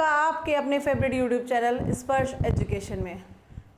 आपका आपके अपने फेवरेट यूट्यूब चैनल स्पर्श एजुकेशन में।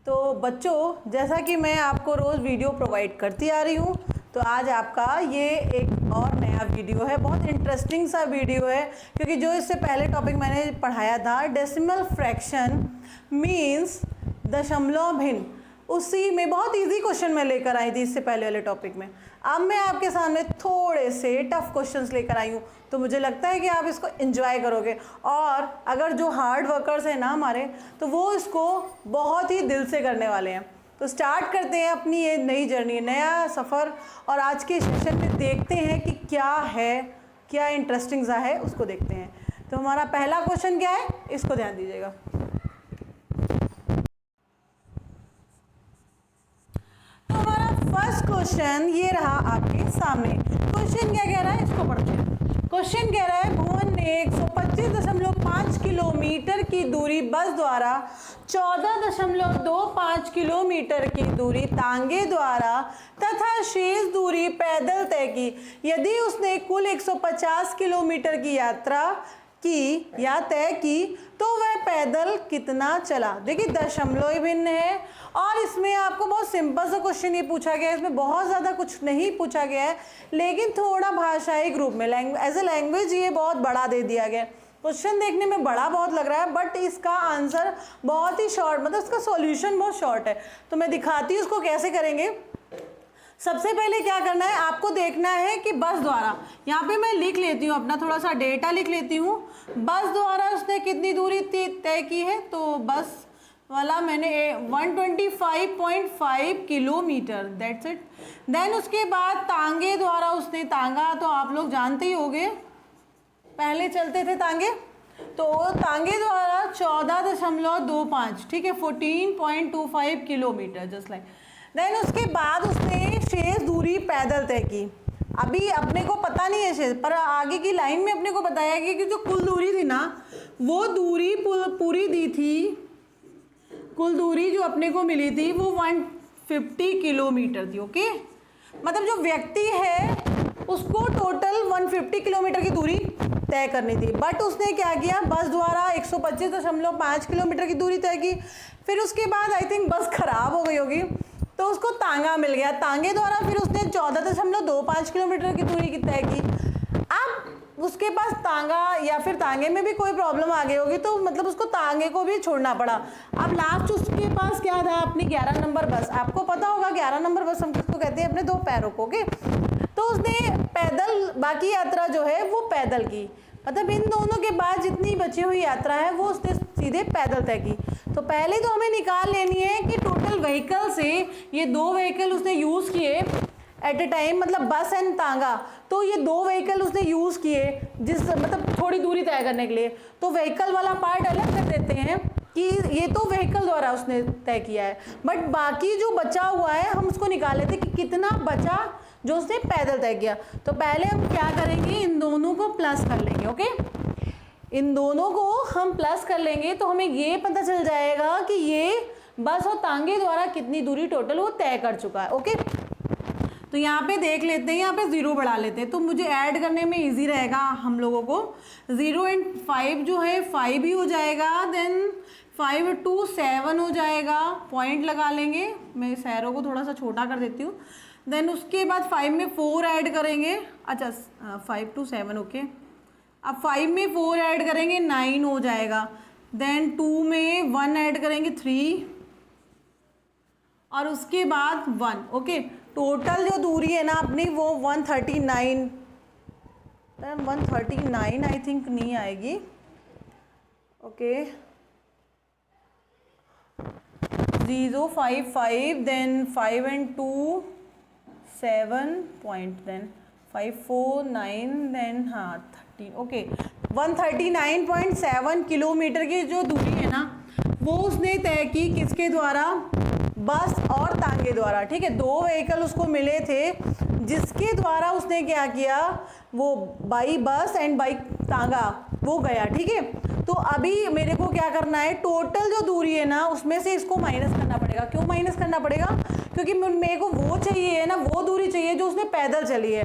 तो बच्चों, जैसा कि मैं आपको रोज़ वीडियो प्रोवाइड करती आ रही हूँ, तो आज आपका ये एक और नया वीडियो है। बहुत इंटरेस्टिंग सा वीडियो है, क्योंकि जो इससे पहले टॉपिक मैंने पढ़ाया था डेसिमल फ्रैक्शन मीन्स दशमलव भिन्न, उसी में बहुत इजी क्वेश्चन मैं लेकर आई थी इससे पहले वाले टॉपिक में। अब मैं आपके सामने थोड़े से टफ क्वेश्चंस लेकर आई हूँ, तो मुझे लगता है कि आप इसको एंजॉय करोगे, और अगर जो हार्ड वर्कर्स हैं ना हमारे, तो वो इसको बहुत ही दिल से करने वाले हैं। तो स्टार्ट करते हैं अपनी ये नई जर्नी, नया सफ़र, और आज के सेशन में देखते हैं कि क्या है, क्या इंटरेस्टिंग सा है, उसको देखते हैं। तो हमारा पहला क्वेश्चन क्या है, इसको ध्यान दीजिएगा। तो हमारा फर्स्ट क्वेश्चन ये रहा आपके सामने। क्वेश्चन क्या कह रहा है, इसको पढ़ते हैं। क्वेश्चन कह रहा है भुवन ने 125.5 किलोमीटर की दूरी बस द्वारा 14.25 किलोमीटर की दूरी तांगे द्वारा तथा शेष दूरी पैदल तय की। यदि उसने कुल 150 किलोमीटर की यात्रा की या तय की, तो वह पैदल कितना चला। देखिए दशमलव भिन्न है, और इसमें आपको बहुत सिंपल सा क्वेश्चन ये पूछा गया है। इसमें बहुत ज़्यादा कुछ नहीं पूछा गया है, लेकिन थोड़ा भाषाई ग्रुप में एज ए लैंग्वेज ये बहुत बड़ा दे दिया गया है। क्वेश्चन देखने में बड़ा बहुत लग रहा है, बट इसका आंसर बहुत ही शॉर्ट, मतलब इसका सॉल्यूशन बहुत शॉर्ट है। तो मैं दिखाती हूँ उसको कैसे करेंगे। सबसे पहले क्या करना है, आपको देखना है कि बस द्वारा, यहाँ पे मैं लिख लेती हूँ अपना थोड़ा सा डेटा लिख लेती हूँ। बस द्वारा उसने कितनी दूरी तय की है, तो बस वाला मैंने 125.5 किलोमीटर, दैट्स इट। देन उसके बाद तांगे द्वारा उसने, तांगा तो आप लोग जानते ही होंगे, पहले चलते थे तांगे, तो तांगे द्वारा 14.25, ठीक है, 14.25 किलोमीटर, जस्ट लाइक। देन उसके बाद उसने शेष दूरी पैदल तय की। अभी अपने को पता नहीं है शेष, पर आगे की लाइन में अपने को बताया गया कि जो कुल दूरी थी ना, वो दूरी पूरी दी थी, कुल दूरी जो अपने को मिली थी वो 150 किलोमीटर थी। ओके, मतलब जो व्यक्ति है उसको टोटल 150 किलोमीटर की दूरी तय करनी थी, बट उसने क्या किया, बस द्वारा 125.5 किलोमीटर की दूरी तय की। फिर उसके बाद आई थिंक बस खराब हो गई होगी, तो उसको तांगा मिल गया। तांगे द्वारा फिर उसने 14.25 किलोमीटर की दूरी की तय की। अब उसके पास तांगा या फिर तांगे में भी कोई प्रॉब्लम आ गई होगी, तो मतलब उसको तांगे को भी छोड़ना पड़ा। अब लास्ट उसके पास क्या था, अपनी 11 नंबर बस। आपको पता होगा 11 नंबर बस हम किसको कहते हैं, अपने दो पैरों को। ओके, तो उसने पैदल बाकी यात्रा जो है वो पैदल की, मतलब इन दोनों के बाद जितनी बची हुई यात्रा है वो उसने सीधे पैदल तय की। तो पहले तो हमें निकाल लेनी है कि टोटल व्हीकल से, ये दो व्हीकल उसने यूज़ किए एट ए टाइम, मतलब बस एंड तांगा, तो ये दो व्हीकल उसने यूज़ किए जिस मतलब थोड़ी दूरी तय करने के लिए। तो व्हीकल वाला पार्ट अलग कर देते हैं कि ये तो व्हीकल द्वारा उसने तय किया है, बट बाकी जो बचा हुआ है हम उसको निकाल लेते कि कितना बचा जो उसने पैदल तय किया। तो पहले हम क्या करेंगे, इन दोनों को प्लस कर लेंगे। ओके, इन दोनों को हम प्लस कर लेंगे तो हमें ये पता चल जाएगा कि ये बस और तांगे द्वारा कितनी दूरी टोटल वो तय कर चुका है। ओके, तो यहाँ पे देख लेते हैं, यहाँ पे 0 बढ़ा लेते हैं, तो मुझे ऐड करने में इजी रहेगा हम लोगों को। 0 and 5 जो है 5 ही हो जाएगा, देन 5 to 7 हो जाएगा, पॉइंट लगा लेंगे। मैं इस एरो को थोड़ा सा छोटा कर देती हूँ। देन उसके बाद 5 में 4 ऐड करेंगे, अच्छा 5 to 7, ओके। अब 5 में 4 ऐड करेंगे, 9 हो जाएगा। देन 2 में 1 ऐड करेंगे, 3, और उसके बाद 1। ओके, टोटल जो दूरी है ना अपनी वो 139, 139 आई थिंक नहीं आएगी। Okay, 055, then 5 and 2 7 point, then 5 4 9, then हाँ 13। ओके, 139.7 किलोमीटर की जो दूरी है ना वो उसने तय की किसके द्वारा, बस और तांगे द्वारा। ठीक है, दो व्हीकल उसको मिले थे जिसके द्वारा उसने क्या किया, वो बाई बस एंड बाई तांगा वो गया। ठीक है, तो अभी मेरे को क्या करना है, टोटल जो दूरी है ना उसमें से इसको माइनस करना पड़ेगा। क्यों माइनस करना पड़ेगा, क्योंकि मेरे को वो चाहिए है ना, वो दूरी चाहिए जो उसने पैदल चली है।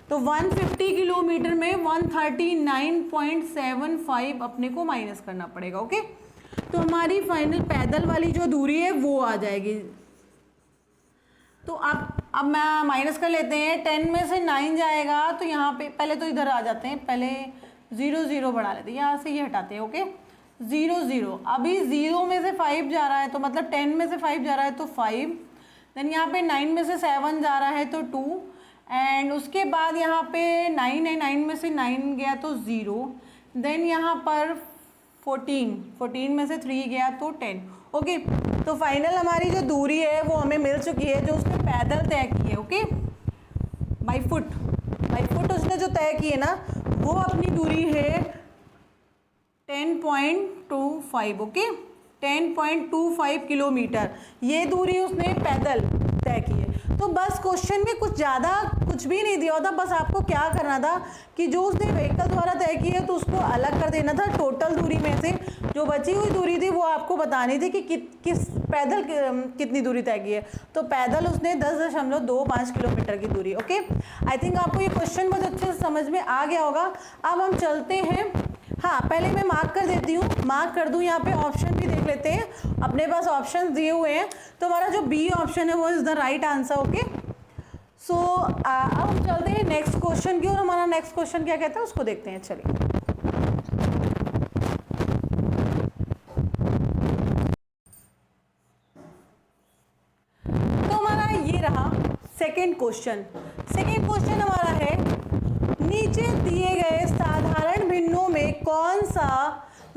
तो 150 किलोमीटर में 139.75 अपने को माइनस करना पड़ेगा। ओके, तो हमारी फाइनल पैदल वाली जो दूरी है वो आ जाएगी। तो अब मैं माइनस कर लेते हैं, 10 में से 9 जाएगा तो यहाँ पे पहले तो इधर आ जाते हैं, पहले 0 0 बढ़ा लेते हैं, यहाँ से ये हटाते हैं। ओके, 0 0, अभी 0 में से 5 जा रहा है तो मतलब 10 में से 5 जा रहा है तो 5, देन यहाँ पे 9 में से 7 जा रहा है तो 2, एंड उसके बाद यहाँ पे 9 है, 9 में से 9 गया तो 0, देन यहाँ पर 14 में से 3 गया तो 10। ओके, तो फाइनल हमारी जो दूरी है वो हमें मिल चुकी है जो उसने पैदल तय की है। ओके, बाई फुट उसने जो तय की है ना वो अपनी दूरी है 10.25। ओके, 10.25 किलोमीटर ये दूरी उसने पैदल तय की है। तो बस क्वेश्चन में कुछ ज़्यादा कुछ भी नहीं दिया होता, बस आपको क्या करना था कि जो उसने व्हीकल द्वारा तय की है तो उसको अलग कर देना था, टोटल दूरी में से जो बची हुई दूरी थी वो आपको बतानी थी कि किस पैदल कितनी दूरी तय की है। तो पैदल उसने 10.25 किलोमीटर की दूरी। ओके, आई थिंक आपको ये क्वेश्चन बहुत अच्छे से समझ में आ गया होगा। अब हम चलते हैं, हाँ पहले मैं मार्क कर देती हूँ, मार्क कर दूँ, यहाँ पे ऑप्शन भी देख लेते हैं, अपने पास ऑप्शन दिए हुए हैं। तो हमारा जो बी ऑप्शन है वो is the right answer. Okay, so अब हम चलते हैं नेक्स्ट क्वेश्चन की और हमारा नेक्स्ट क्वेश्चन क्या कहता है उसको देखते हैं। चलिए, तो हमारा ये रहा सेकेंड क्वेश्चन। सेकेंड क्वेश्चन हमारा है, नीचे दिए गए साधारण भिन्नों में कौन सा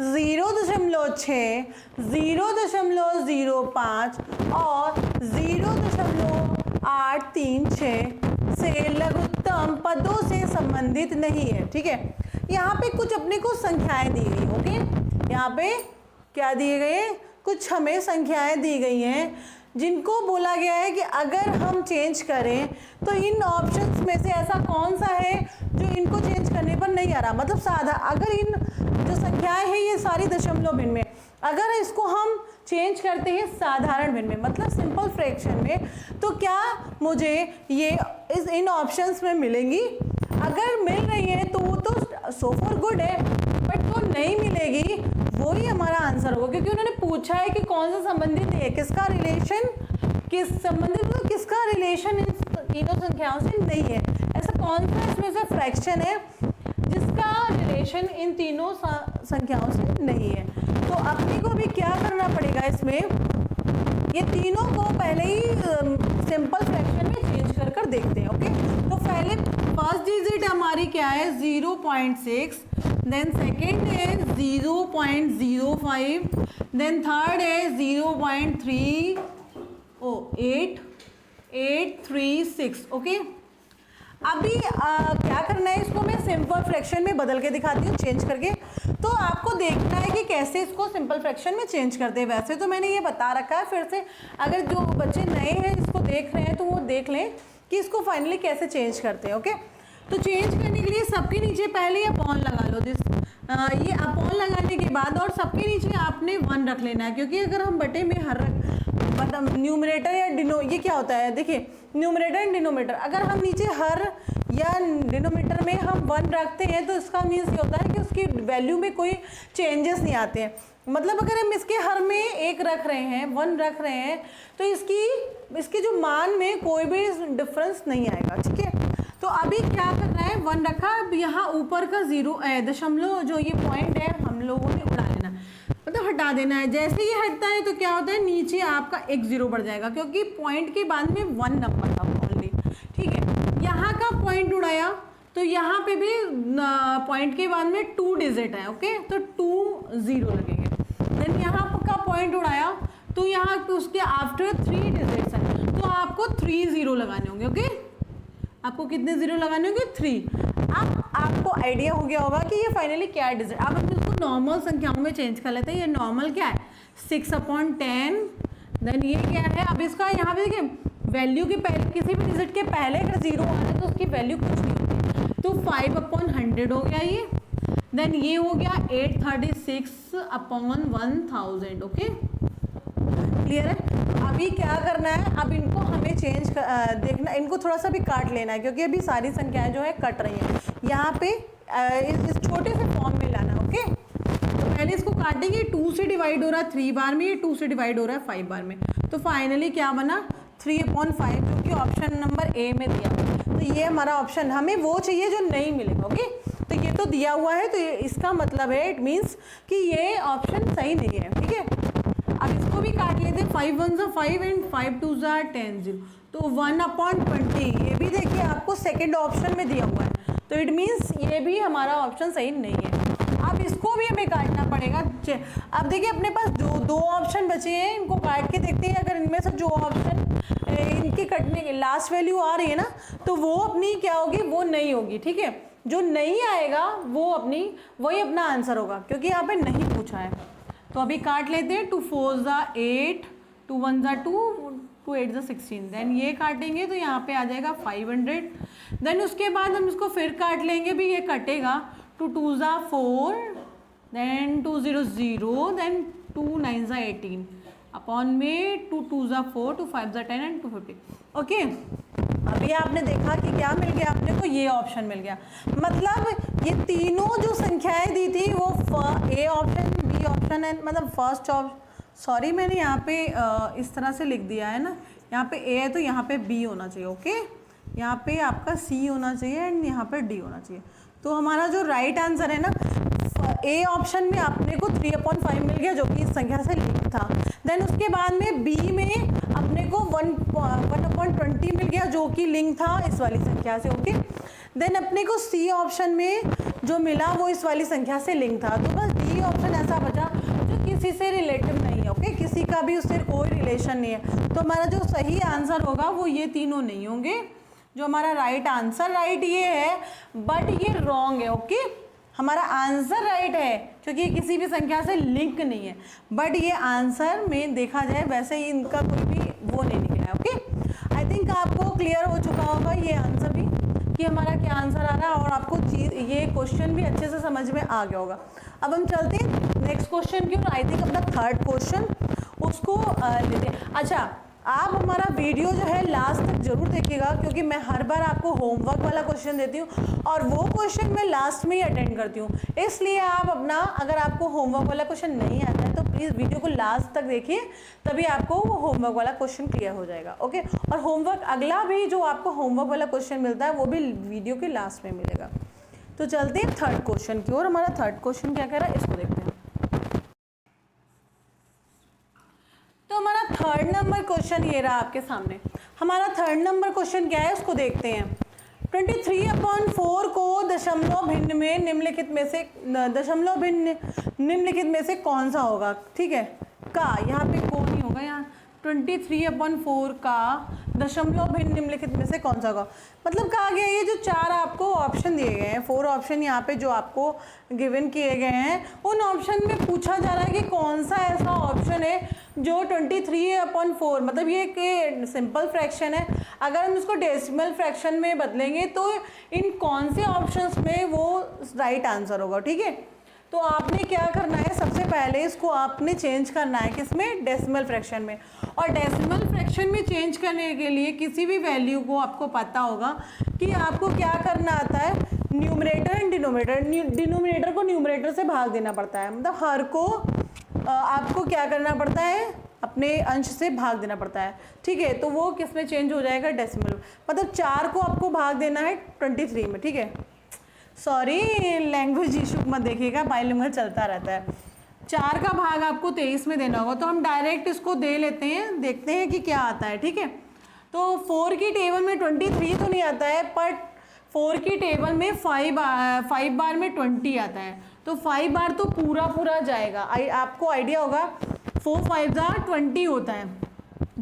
0.6, 0.05 और 0.836 से लघुत्तम पदों से संबंधित नहीं है। ठीक है, यहाँ पे कुछ अपने को संख्याएं दी गई। ओके, यहाँ पे क्या दिए गए, कुछ हमें संख्याएं दी गई हैं जिनको बोला गया है कि अगर हम चेंज करें तो इन ऑप्शंस में से ऐसा कौन सा है जो इनको चेंज करने पर नहीं आ रहा। मतलब अगर इन जो संख्याएं हैं ये सारी दशमलव भिन्न में, अगर इसको हम चेंज करते हैं साधारण भिन्न में मतलब सिंपल फ्रैक्शन में, तो क्या मुझे ये इन ऑप्शंस में मिलेंगी। अगर मिल रही है तो वो तो सो फॉर गुड है, बट वो नहीं मिलेगी वो ही हमारा आंसर होगा, क्योंकि उन्होंने पूछा है कि कौन सा संबंधित है, किसका रिलेशन किसका रिलेशन इन तीनों संख्याओं से नहीं है। ऐसा कौन सा इसमें से फ्रैक्शन है जिसका रिलेशन इन तीनों संख्याओं से नहीं है। तो अपने को भी क्या करना पड़ेगा, इसमें ये तीनों को पहले ही सिंपल फ्रैक्शन में चेंज कर देखते हैं। ओके, तो पहले फर्स्ट डिजिट हमारी क्या है 0.6, देन सेकेंड है 0.05, देन थर्ड है 0.836। ओके, अभी क्या करना है, इसको मैं सिंपल फ्रैक्शन में बदल के दिखाती हूँ चेंज करके। तो आपको देखना है कि कैसे इसको सिंपल फ्रैक्शन में चेंज करते हैं। वैसे तो मैंने ये बता रखा है, फिर से अगर जो बच्चे नए हैं इसको देख रहे हैं तो वो देख लें कि इसको फाइनली कैसे चेंज करते हैं। ओके, तो चेंज करने के लिए सबके नीचे पहले अपॉन लगा लो, ये अपॉन लगाने के बाद और सबके नीचे आपने 1 रख लेना है, क्योंकि अगर हम बटे में हर मतलब न्यूमरेटर या ये क्या होता है, देखिए न्यूमरेटर एंड डिनोमिनेटर, अगर हम नीचे हर या डिनोमिनेटर में हम 1 रखते हैं तो इसका मीन्स ये होता है कि उसकी वैल्यू में कोई चेंजेस नहीं आते हैं। मतलब अगर हम इसके हर में 1 रख रहे हैं, 1 रख रहे हैं, तो इसके जो मान में कोई भी डिफरेंस नहीं आएगा। ठीक है, तो अभी क्या करना है, 1 रखा, अब यहाँ ऊपर का 0 दशमलव जो ये पॉइंट है हम लोगों ने उड़ा लेना, मतलब हटा देना है। जैसे ये हटता है तो क्या होता है, नीचे आपका एक 0 बढ़ जाएगा, क्योंकि पॉइंट के बाद में 1 नंबर था ऑनली। ठीक है, यहाँ का पॉइंट उड़ाया तो यहाँ पे भी पॉइंट के बाद में 2 डिजिट है। ओके, तो 2 0 लगेंगे। देन यहाँ का पॉइंट उड़ाया तो यहाँ उसके आफ्टर 3 डिजिट्स हैं, तो आपको 3 0 लगाने होंगे। ओके, आपको कितने 0 लगाने होंगे, 3। अब आपको आइडिया हो गया होगा कि ये फाइनली क्या है डिजिट। अब हम इसको नॉर्मल संख्याओं में चेंज कर लेते हैं। ये नॉर्मल क्या है 6/10, देन ये क्या है, अब इसका यहाँ पे देखिए वैल्यू के पहले किसी भी डिजिट के पहले अगर 0 आ रहा है तो उसकी वैल्यू कुछ नहीं होती, तो 5/100 हो गया ये। देन ये हो गया 836/1000। ओके, क्लियर है। अभी क्या करना है, अब इनको हमें चेंज देखना, इनको थोड़ा सा भी काट लेना है क्योंकि अभी सारी संख्याएं जो है कट रही हैं। यहाँ पे इस छोटे से फॉर्म में लाना, ओके। तो पहले इसको काटेंगे, 2 से डिवाइड हो रहा है 3 बार में, ये 2 से डिवाइड हो रहा है 5 बार में, तो फाइनली क्या बना 3/5, जो कि ऑप्शन नंबर ए में दिया हुआ। तो ये हमारा ऑप्शन, हमें वो चाहिए जो नहीं मिलेगा, ओके। तो ये तो दिया हुआ है, तो इसका मतलब है इट मीन्स कि ये ऑप्शन सही नहीं है, ठीक है। अब इसको भी काट लेते हैं, 5 1 ज़ा 5 एंड 5 2 ज़ा 10 0, तो 1/20, ये भी देखिए आपको सेकेंड ऑप्शन में दिया हुआ है, तो इट मीन्स ये भी हमारा ऑप्शन सही नहीं है। अब इसको भी हमें काटना पड़ेगा। अब देखिए अपने पास दो ऑप्शन बचे हैं, इनको काट के देखते हैं, अगर इनमें से जो ऑप्शन इनके कटने की लास्ट वैल्यू आ रही है ना, तो वो अपनी क्या होगी, वो नहीं होगी, ठीक है। जो नहीं आएगा वो वही अपना आंसर होगा, क्योंकि यहाँ पे नहीं पूछा है। तो अभी काट लेते हैं, 2 4 ज़ा 8, 2 1 ज़ा 2, 2 8 ज़ा 16, देन ये काटेंगे तो यहाँ पे आ जाएगा 500। देन उसके बाद हम इसको फिर काट लेंगे, भी ये कटेगा, 2 2 ज़ा 4, देन 2 0 0, देन 2 9 ज़ा 18 अपॉन में 2 2 ज़ा 4, 2 5 ज़ा 10 एंड 250, ओके। अभी आपने देखा कि क्या मिल गया अपने को, ये ऑप्शन मिल गया। मतलब ये तीनों जो संख्याएं दी थी वो ए ऑप्शन, बी ऑप्शन है, मतलब फर्स्ट ऑप्शन, सॉरी मैंने यहाँ पे इस तरह से लिख दिया है ना, यहाँ पे ए है तो यहाँ पे बी होना चाहिए, ओके। यहाँ पे आपका सी होना चाहिए एंड यहाँ पे डी होना चाहिए। तो हमारा जो राइट आंसर है ना, ए ऑप्शन में अपने को 3/5 मिल गया, जो कि इस संख्या से लिंक था। देन उसके बाद में बी में अपने को 1/20 मिल गया, जो कि लिंक था इस वाली संख्या से, ओके। देन अपने को सी ऑप्शन में जो मिला वो इस वाली संख्या से लिंक था। तो बस डी ऑप्शन ऐसा बचा जो किसी से रिलेटिव नहीं है, ओके, किसी का भी उससे कोई रिलेशन नहीं है। तो हमारा जो सही आंसर होगा वो ये तीनों नहीं होंगे। जो हमारा राइट आंसर राइट ये है, बट ये रॉन्ग है, ओके। हमारा आंसर राइट है क्योंकि किसी भी संख्या से लिंक नहीं है, बट ये आंसर में देखा जाए वैसे ही इनका कोई भी वो नहीं निकला है, ओके। आई थिंक आपको क्लियर हो चुका होगा ये आंसर भी कि हमारा क्या आंसर आ रहा है, और आपको ये क्वेश्चन भी अच्छे से समझ में आ गया होगा। अब हम चलते हैं नेक्स्ट क्वेश्चन की ओर। आई थिंक अपना थर्ड क्वेश्चन उसको लेते हैं। अच्छा, आप हमारा वीडियो जो है लास्ट तक जरूर देखिएगा, क्योंकि मैं हर बार आपको होमवर्क वाला क्वेश्चन देती हूँ और वो क्वेश्चन मैं लास्ट में ही अटेंड करती हूँ। इसलिए आप अपना, अगर आपको होमवर्क वाला क्वेश्चन नहीं आता है तो प्लीज़ वीडियो को लास्ट तक देखिए, तभी आपको वो होमवर्क वाला क्वेश्चन क्लियर हो जाएगा, ओके। और होमवर्क अगला भी जो आपको होमवर्क वाला क्वेश्चन मिलता है वो भी वीडियो के लास्ट में मिलेगा। तो चलते हैं थर्ड क्वेश्चन की ओर। हमारा थर्ड क्वेश्चन क्या कह रहा है, इसको देखते हैं। तो हमारा थर्ड नंबर क्वेश्चन ये रहा आपके सामने। हमारा थर्ड नंबर क्वेश्चन क्या है उसको देखते हैं। 23/4 को दशमलव भिन्न में निम्नलिखित में से कौन सा होगा, ठीक है। का यहाँ पे को नहीं होगा, यहाँ 23/4 का दशमलव भिन्न निम्नलिखित में से कौन सा होगा। मतलब कहा गया ये जो 4 आपको ऑप्शन दिए गए हैं, 4 ऑप्शन यहाँ पे जो आपको गिवन किए गए हैं, उन ऑप्शन में पूछा जा रहा है कि कौन सा ऐसा ऑप्शन है जो 23/4, मतलब ये एक सिंपल फ्रैक्शन है, अगर हम इसको डेसिमल फ्रैक्शन में बदलेंगे तो इन कौन से ऑप्शंस में वो राइट आंसर होगा, ठीक है। तो आपने क्या करना है, सबसे पहले इसको आपने चेंज करना है किसमें, डेसिमल फ्रैक्शन में। और डेसिमल फ्रैक्शन में चेंज करने के लिए किसी भी वैल्यू को आपको पता होगा कि आपको क्या करना आता है, न्यूमरेटर एंड डिनोमिनेटर। डिनोमिनेटर को न्यूमरेटर से भाग देना पड़ता है, मतलब हर को आपको क्या करना पड़ता है, अपने अंश से भाग देना पड़ता है, ठीक है। तो वो किस में चेंज हो जाएगा, डेसिमल। मतलब 4 को आपको भाग देना है 23 में, ठीक है। सॉरी, लैंग्वेज इशू मत देखिएगा, बाइलिंगुअल चलता रहता है। 4 का भाग आपको 23 में देना होगा, तो हम डायरेक्ट इसको दे लेते हैं, देखते हैं कि क्या आता है, ठीक है। तो 4 की टेबल में 23 तो नहीं आता है, बट 4 की टेबल में 5 बार में 20 आता है, तो 5 बार तो पूरा जाएगा। आपको आइडिया होगा 4 5 20 होता है,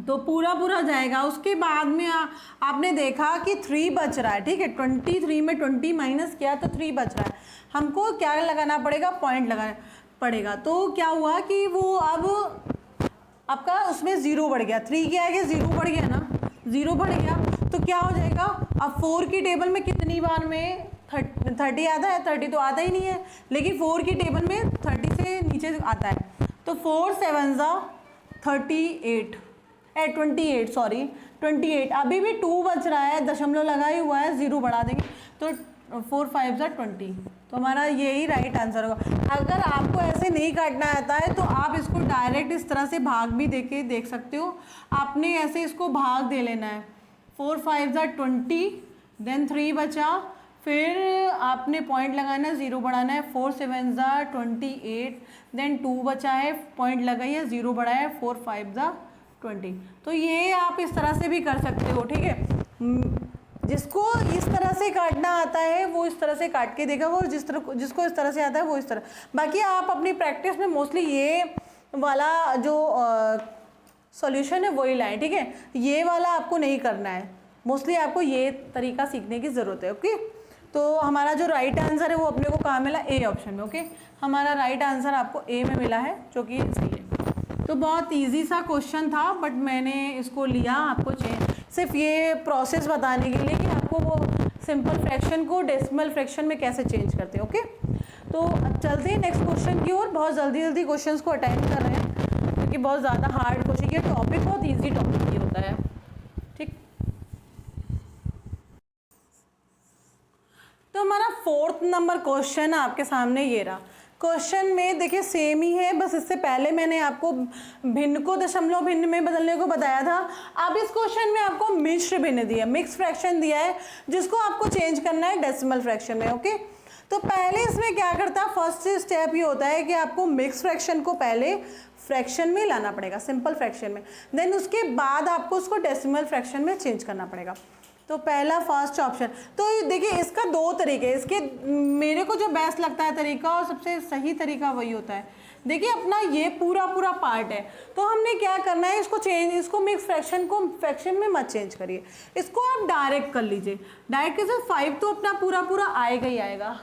तो पूरा जाएगा। उसके बाद में आपने देखा कि 3 बच रहा है, ठीक है। 23 में 20 माइनस किया तो 3 बच रहा है, हमको क्या लगाना पड़ेगा, पॉइंट लगाना पड़ेगा। तो क्या हुआ कि वो अब आपका उसमें 0 बढ़ गया, 3 के आगे 0 बढ़ गया ना, 0 बढ़ गया तो क्या हो जाएगा, अब 4 की टेबल में कितनी बार में 30 आता है, 30 तो आता ही नहीं है, लेकिन 4 की टेबल में 30 से नीचे आता है, तो 4 7 38। 28 सॉरी 28, अभी भी 2 बच रहा है, दशमलव लगा ही हुआ है, 0 बढ़ा देंगे तो 4 5 जा 20, तो हमारा यही राइट आंसर होगा। अगर आपको ऐसे नहीं काटना आता है तो आप इसको डायरेक्ट इस तरह से भाग भी देके देख सकते हो। आपने ऐसे इसको भाग दे लेना है, 4 5 जा 20, देन 3 बचा, फिर आपने पॉइंट लगाना है, 0 बढ़ाना है, 4 7 जा 28, देन 2 बचा है, पॉइंट लगाइए, 0 बढ़ा है, 4 5 जा 20। तो ये आप इस तरह से भी कर सकते हो, ठीक है। जिसको इस तरह से काटना आता है वो इस तरह से काट के देगा, और जिसको इस तरह से आता है वो इस तरह। बाकी आप अपनी प्रैक्टिस में मोस्टली ये वाला जो सॉल्यूशन है वही लाएं, ठीक है। ये वाला आपको नहीं करना है, मोस्टली आपको ये तरीका सीखने की ज़रूरत है, ओके। तो हमारा जो राइट आंसर है वो अपने को कहाँ मिला, ए ऑप्शन में, ओके। हमारा राइट आंसर आपको ए में मिला है, जो कि सही है। तो बहुत इजी सा क्वेश्चन था, बट मैंने इसको लिया आपको सिर्फ ये प्रोसेस बताने के लिए कि आपको वो सिंपल फ्रैक्शन को डेसिमल फ्रैक्शन में कैसे चेंज करते हैं, ओके। तो चलते हैं नेक्स्ट क्वेश्चन की ओर। बहुत जल्दी जल्दी क्वेश्चंस को अटेंड कर रहे हैं, क्योंकि बहुत ज़्यादा हार्ड क्वेश्चन, ये टॉपिक बहुत ईजी टॉपिक ही होता है, ठीक। तो हमारा 4th नंबर क्वेश्चन आपके सामने ये रहा। क्वेश्चन में देखिए सेम ही है, बस इससे पहले मैंने आपको भिन्न को दशमलव भिन्न में बदलने को बताया था। अब इस क्वेश्चन में आपको मिश्र भिन्न दिया, मिक्स फ्रैक्शन दिया है, जिसको आपको चेंज करना है डेसिमल फ्रैक्शन में, ओके। तो पहले इसमें क्या करता है, फर्स्ट स्टेप ये होता है कि आपको मिक्स फ्रैक्शन को पहले फ्रैक्शन में लाना पड़ेगा, सिंपल फ्रैक्शन में, देन उसके बाद आपको उसको डेसिमल फ्रैक्शन में चेंज करना पड़ेगा। तो पहला फर्स्ट ऑप्शन। तो देखिए इसका 2 तरीके, इसके मेरे को जो बेस्ट लगता है तरीका और सबसे सही तरीका वही होता है। देखिए अपना ये पूरा पार्ट है, तो हमने क्या करना है, इसको मिक्स फ्रैक्शन को फ्रैक्शन में मत चेंज करिए, इसको आप डायरेक्ट कर लीजिए। डायरेक्ट कैसे, 5 तो अपना पूरा आएगा ही आएगा,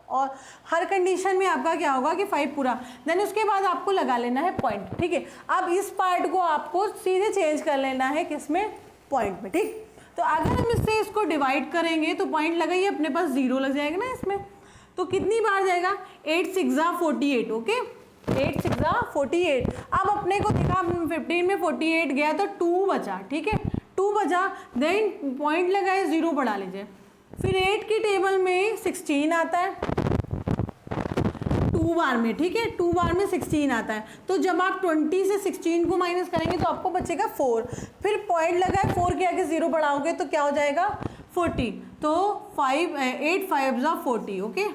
और हर कंडीशन में आपका क्या होगा कि 5 पूरा, देन उसके बाद आपको लगा लेना है पॉइंट, ठीक है। अब इस पार्ट को आपको सीधे चेंज कर लेना है किसमें, पॉइंट में, ठीक। तो अगर हम इससे इसको डिवाइड करेंगे तो पॉइंट लगाइए, अपने पास 0 लग जाएगा ना इसमें, तो कितनी बार जाएगा, 8 6 जा 48, ओके, 8 6 जा 48। अब अपने को देखा 15 में 48 गया तो 2 बचा, ठीक है, 2 बचा, देन पॉइंट लगाए, 0 बढ़ा लीजिए, फिर 8 की टेबल में 16 आता है 2 बार में, ठीक है, 2 बार में 16 आता है। तो जब आप 20 से 16 को माइनस करेंगे तो आपको बचेगा 4, फिर पॉइंट लगाए, 4 के आगे 0 बढ़ाओगे तो क्या हो जाएगा 40, तो 8 5 जा 40, ओके,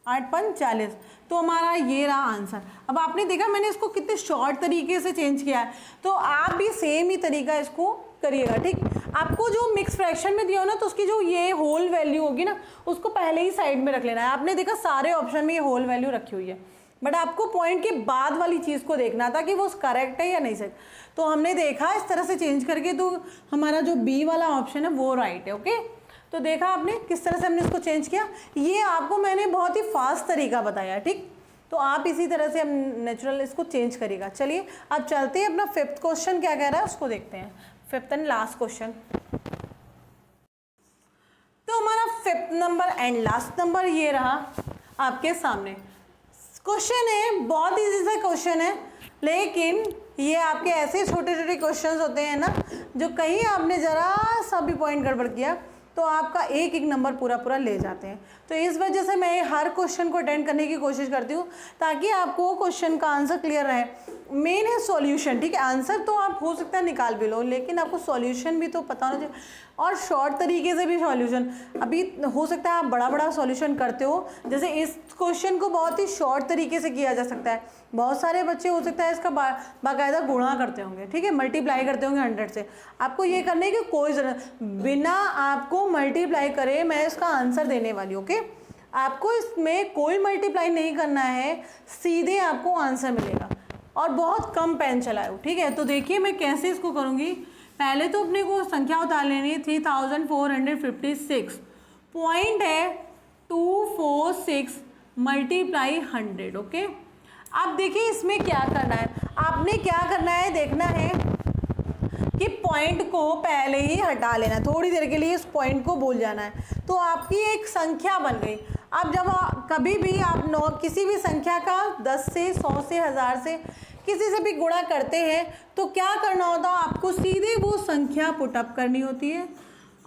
8 5 40। तो हमारा ये रहा आंसर। अब आपने देखा मैंने इसको कितने शॉर्ट तरीके से चेंज किया है, तो आप भी सेम ही तरीका इसको करिएगा, ठीक। आपको जो मिक्स फ्रैक्शन में दिया हो ना, तो उसकी जो ये होल वैल्यू होगी ना, उसको पहले ही साइड में रख लेना है। आपने देखा सारे ऑप्शन में ये होल वैल्यू रखी हुई है, बट आपको पॉइंट के बाद वाली चीज़ को देखना था कि वो करेक्ट है या नहीं सही। तो हमने देखा इस तरह से चेंज करके, तो हमारा जो बी वाला ऑप्शन है वो राइट है, ओके। तो देखा आपने किस तरह से हमने इसको चेंज किया, ये आपको मैंने बहुत ही फास्ट तरीका बताया, ठीक। तो आप इसी तरह से हम नेचुरल इसको चेंज करिएगा। चलिए अब चलते हैं, अपना 5th क्वेश्चन क्या कह रहा है उसको देखते हैं, 5th एंड लास्ट क्वेश्चन। तो हमारा 5th number and last number ये रहा आपके सामने। क्वेश्चन है बहुत इजी सा क्वेश्चन है, लेकिन ये आपके ऐसे छोटे छोटे क्वेश्चंस होते हैं ना, जो कहीं आपने जरा सा भी पॉइंट गड़बड़ किया तो आपका एक नंबर पूरा ले जाते हैं। तो इस वजह से मैं हर क्वेश्चन को अटेंड करने की कोशिश करती हूँ, ताकि आपको क्वेश्चन का आंसर क्लियर रहे। मेन है सॉल्यूशन, ठीक है, आंसर तो आप हो सकता है निकाल भी लो, लेकिन आपको सॉल्यूशन भी तो पता होना चाहिए, और शॉर्ट तरीके से भी सॉल्यूशन। अभी हो सकता है आप बड़ा सॉल्यूशन करते हो, जैसे इस क्वेश्चन को बहुत ही शॉर्ट तरीके से किया जा सकता है। बहुत सारे बच्चे हो सकता है इसका बाकायदा गुणा करते होंगे, ठीक है, मल्टीप्लाई करते होंगे 100 से। आपको ये करने की कोई ज़रूरत, बिना आपको मल्टीप्लाई करे मैं इसका आंसर देने वाली हूँ, ओके। आपको इसमें कोई मल्टीप्लाई नहीं करना है, सीधे आपको आंसर मिलेगा, और बहुत कम पेन चलाओ, ठीक है। तो देखिए मैं कैसे इसको करूँगी। पहले तो अपने को संख्या उतार लेनी है, 3456, पॉइंट है 246 मल्टीप्लाई 100, ओके। अब देखिए इसमें क्या करना है, आपने क्या करना है, देखना है कि पॉइंट को पहले ही हटा लेना, थोड़ी देर के लिए इस पॉइंट को भूल जाना है, तो आपकी एक संख्या बन गई। अब जब कभी भी आप किसी भी संख्या का 10 से 100 से 1000 से किसी से भी गुणा करते हैं तो क्या करना होता है, आपको सीधे वो संख्या पुटअप करनी होती है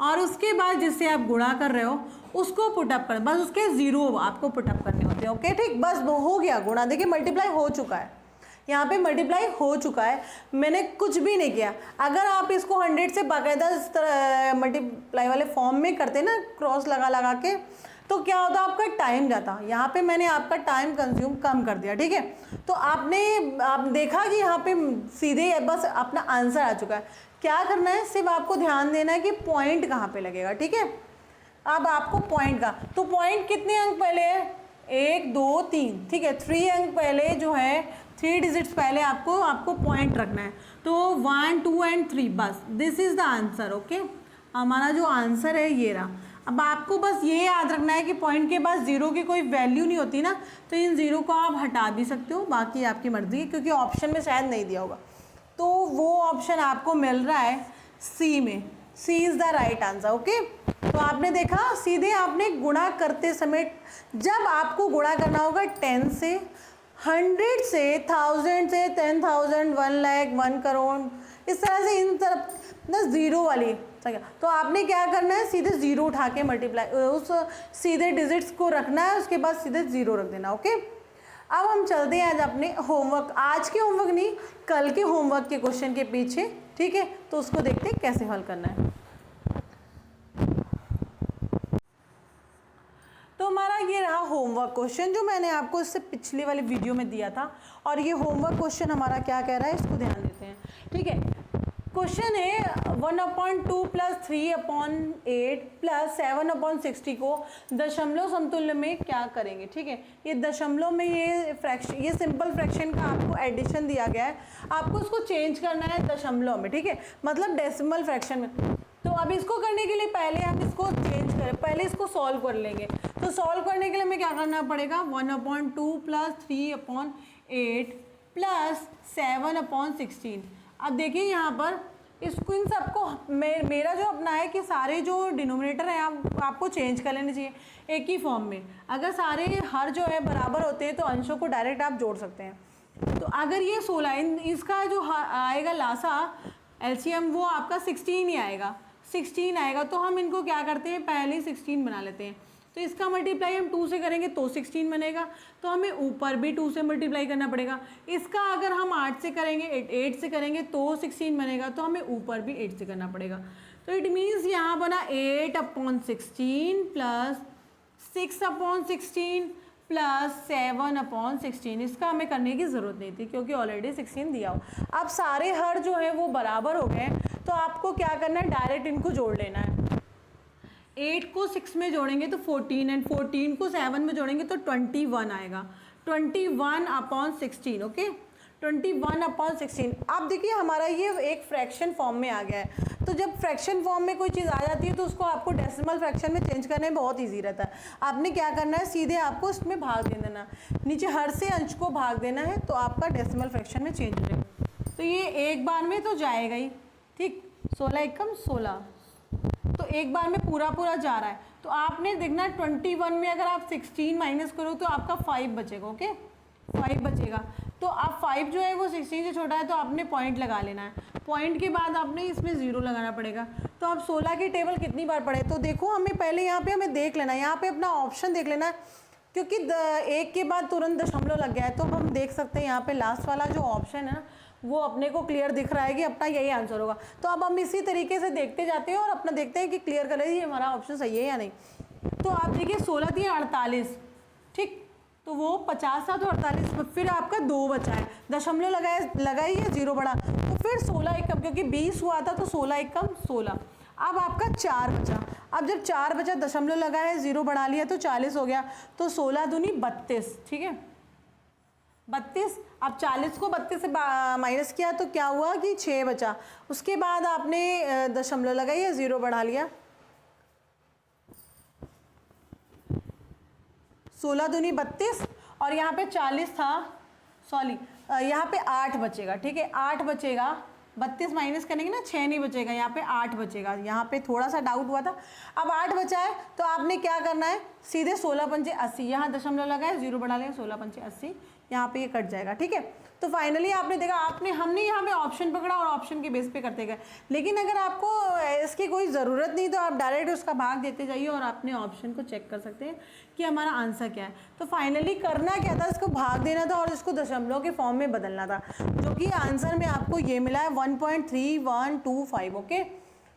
और उसके बाद जिससे आप गुणा कर रहे हो उसको पुटअप कर, बस उसके जीरो आपको पुटअप करने होते हैं। ओके ठीक, बस वो हो गया गुणा। देखिए मल्टीप्लाई हो चुका है, यहाँ पे मल्टीप्लाई हो चुका है, मैंने कुछ भी नहीं किया। अगर आप इसको 100 से बाकायदा इस तरह मल्टीप्लाई वाले फॉर्म में करते ना क्रॉस लगा लगा के, तो क्या होता, आपका टाइम जाता। यहाँ पे मैंने आपका टाइम कंज्यूम कम कर दिया। ठीक है, तो आप देखा कि यहाँ पे सीधे बस अपना आंसर आ चुका है। क्या करना है, सिर्फ आपको ध्यान देना है कि पॉइंट कहाँ पे लगेगा। ठीक है, अब आपको पॉइंट का, तो पॉइंट कितने अंक पहले है, 1 2 3। ठीक है, 3 अंक पहले जो है, 3 डिजिट्स पहले आपको पॉइंट रखना है। तो 1 2 एंड 3, बस this is the answer. Okay, हमारा जो आंसर है ये रहा। अब आपको बस ये याद रखना है कि पॉइंट के पास जीरो की कोई वैल्यू नहीं होती ना, तो इन जीरो को आप हटा भी सकते हो, बाकी आपकी मर्जी है, क्योंकि ऑप्शन में शायद नहीं दिया होगा। तो वो ऑप्शन आपको मिल रहा है सी में, C is the right answer. Okay, तो आपने देखा सीधे आपने गुणा करते समय, जब आपको गुणा करना होगा 10 से, 100 से, 1000 से, 10,000, 1 लाख, 1 करोड़, इस तरह से इन तरफ ना जीरो वाली, तो आपने क्या करना है, सीधे जीरो उठा के मल्टीप्लाई, उस सीधे डिजिट्स को रखना है, उसके बाद सीधे जीरो रख देना। ओके, अब हम चलते हैं आज अपने होमवर्क, आज के होमवर्क नहीं, कल के होमवर्क के क्वेश्चन के पीछे। ठीक है, तो उसको देखते हैं कैसे हल करना है। तो हमारा ये रहा होमवर्क क्वेश्चन जो मैंने आपको इससे पिछली वाली वीडियो में दिया था, और ये होमवर्क क्वेश्चन हमारा क्या कह रहा है, इसको ध्यान देते हैं। ठीक है, क्वेश्चन है 1/2 + 3/8 + 7/60 को दशमलव समतुल्य में क्या करेंगे। ठीक है, ये दशमलव में ये सिंपल फ्रैक्शन का आपको एडिशन दिया गया है, आपको इसको चेंज करना है दशमलव में। ठीक है, मतलब डेसिमल फ्रैक्शन में। तो अब इसको करने के लिए पहले हम इसको चेंज करें, पहले इसको सॉल्व कर लेंगे। तो सॉल्व करने के लिए हमें क्या करना पड़ेगा, 1/2 + 3/8 + 7/16। अब देखिए यहाँ पर इसको, इन सबको मेरा जो अपना है कि सारे जो डिनोमिनेटर हैं आपको चेंज कर लेने चाहिए एक ही फॉर्म में। अगर सारे हर जो है बराबर होते हैं तो अंशों को डायरेक्ट आप जोड़ सकते हैं। तो अगर ये 16, इसका जो आएगा लासा एलसीएम वो आपका 16 ही आएगा, 16 आएगा। तो हम इनको क्या करते हैं, पहले 16 बना लेते हैं। तो इसका मल्टीप्लाई हम 2 से करेंगे तो 16 बनेगा, तो हमें ऊपर भी 2 से मल्टीप्लाई करना पड़ेगा। इसका अगर हम 8 से करेंगे, 8 से करेंगे तो 16 बनेगा, तो हमें ऊपर भी 8 से करना पड़ेगा। तो इट मीन्स यहाँ बना 8/16 + 6/16 + 7/16। इसका हमें करने की ज़रूरत नहीं थी क्योंकि ऑलरेडी 16 दिया हो। अब सारे हर जो है वो बराबर हो गए, तो आपको क्या करना है, डायरेक्ट इनको जोड़ लेना है। 8 को 6 में जोड़ेंगे तो 14, एंड 14 को 7 में जोड़ेंगे तो 21 आएगा, 21/16। ओके, 21/16। अब देखिए हमारा ये एक फ्रैक्शन फॉर्म में आ गया है। तो जब फ्रैक्शन फॉर्म में कोई चीज़ आ जाती है तो उसको आपको डेसिमल फ्रैक्शन में चेंज करने में बहुत ईजी रहता है। आपने क्या करना है, सीधे आपको इसमें भाग दे देना, नीचे हर से अंश को भाग देना है, तो आपका डेसिमल फ्रैक्शन में चेंज हो जाएगा। तो ये एक बार में तो जाएगा ही, ठीक, 16 एकम 16, तो एक बार में पूरा जा रहा है। तो आपने देखना 21 में अगर आप 16 माइनस करो तो आपका 5 बचेगा। ओके, 5 बचेगा। तो आप 5 जो है वो 16 से छोटा है, तो आपने पॉइंट लगा लेना है। पॉइंट के बाद आपने इसमें 0 लगाना पड़ेगा। तो आप 16 की टेबल कितनी बार पढ़े, तो देखो हमें पहले यहाँ पे हमें देख लेना है, यहाँ पे अपना ऑप्शन देख लेना है, क्योंकि 1 के बाद तुरंत दशमलव लग गया है। तो हम देख सकते हैं यहाँ पे लास्ट वाला जो ऑप्शन है ना, वो अपने को क्लियर दिख रहा है कि अपना यही आंसर होगा। तो अब हम इसी तरीके से देखते जाते हैं और अपना देखते हैं कि क्लियर कर रहे हैं हमारा ऑप्शन सही है या नहीं। तो आप देखिए 16 3 48, ठीक, तो वो 50 था तो 48, फिर आपका 2 बचा है, दशमलव लगाई है, 0 बढ़ा, तो फिर 16 एकम, क्योंकि 20 हुआ था तो 16 एकम 16। अब आपका 4 बचा, अब जब 4 बचा, दशमलव लगा है, 0 बढ़ा लिया तो 40 हो गया, तो 16 दूनी 32, ठीक है, 32। अब 40 को 32 से माइनस किया तो क्या हुआ कि 6 बचा। उसके बाद आपने दशमलव लगाई है, 0 बढ़ा लिया, 16 दूनी 32, और यहाँ पे 40 था, सॉरी यहाँ पे 8 बचेगा, ठीक है, 8 बचेगा, 32 माइनस करेंगे ना, 6 नहीं बचेगा, यहाँ पे 8 बचेगा। यहाँ पे थोड़ा सा डाउट हुआ था। अब 8 बचा है तो आपने क्या करना है, सीधे 16 पंचे 80, यहाँ दशमलव लगा है, 0 बढ़ा लें, 16 पंचे 80, यहाँ पे ये कट जाएगा, ठीक है। तो फाइनली आपने देखा, हमने यहाँ पे ऑप्शन पकड़ा और ऑप्शन के बेस पे करते गए। लेकिन अगर आपको इसकी कोई ज़रूरत नहीं तो आप डायरेक्ट उसका भाग देते जाइए और अपने ऑप्शन को चेक कर सकते हैं कि हमारा आंसर क्या है। तो फाइनली करना क्या था, इसको भाग देना था और इसको दशमलव के फॉर्म में बदलना था, जो कि आंसर में आपको ये मिला है 1.3125। ओके,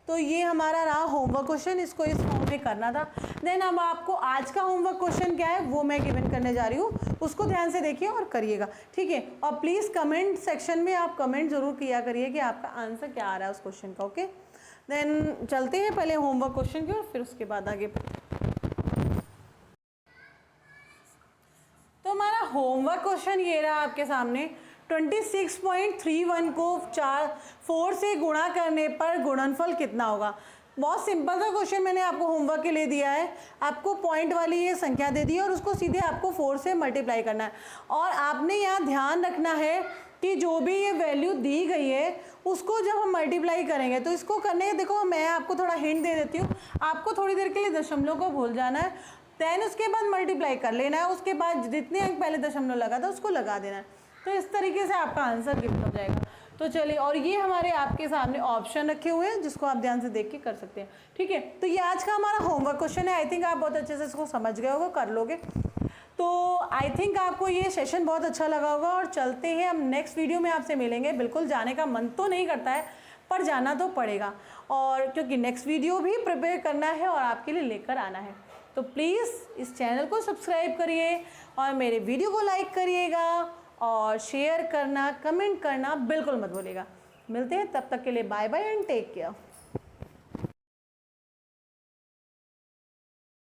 तो ये हमारा रहा होमवर्क क्वेश्चन, इसको इस फॉर्म में करना था। देन अब आपको आज का होमवर्क क्वेश्चन क्या है वो मैं गिवन करने जा रही हूँ, उसको ध्यान से देखिए और करिएगा, ठीक है। और प्लीज़ कमेंट सेक्शन में आप कमेंट जरूर किया करिए कि आपका आंसर क्या आ रहा है उस क्वेश्चन का। ओके, देन चलते हैं पहले होमवर्क क्वेश्चन की और फिर उसके बाद आगे। तो हमारा होमवर्क क्वेश्चन ये रहा आपके सामने, 26.31 को 4 से गुणा करने पर गुणनफल कितना होगा। बहुत सिंपल सा क्वेश्चन मैंने आपको होमवर्क के लिए दिया है। आपको पॉइंट वाली ये संख्या दे दी है और उसको सीधे आपको 4 से मल्टीप्लाई करना है। और आपने यहाँ ध्यान रखना है कि जो भी ये वैल्यू दी गई है उसको जब हम मल्टीप्लाई करेंगे तो इसको करने, देखो मैं आपको थोड़ा हिंट दे देती हूँ, आपको थोड़ी देर के लिए दशमलव को भूल जाना है, देन उसके बाद मल्टीप्लाई कर लेना है, उसके बाद जितने अंक पहले दशमलव लगा था उसको लगा देना है। तो इस तरीके से आपका आंसर गिफ्ट हो जाएगा। तो चलिए, और ये हमारे आपके सामने ऑप्शन रखे हुए हैं जिसको आप ध्यान से देख के कर सकते हैं, ठीक है। तो ये आज का हमारा होमवर्क क्वेश्चन है। आई थिंक आप बहुत अच्छे से इसको समझ गए होगे, कर लोगे। तो आई थिंक आपको ये सेशन बहुत अच्छा लगा होगा। और चलते हैं, हम नेक्स्ट वीडियो में आपसे मिलेंगे। बिल्कुल जाने का मन तो नहीं करता है पर जाना तो पड़ेगा, और क्योंकि नेक्स्ट वीडियो भी प्रिपेयर करना है और आपके लिए लेकर आना है। तो प्लीज़ इस चैनल को सब्सक्राइब करिए और मेरे वीडियो को लाइक करिएगा और शेयर करना, कमेंट करना बिल्कुल मत भूलिएगा। मिलते हैं, तब तक के लिए bye bye and take care.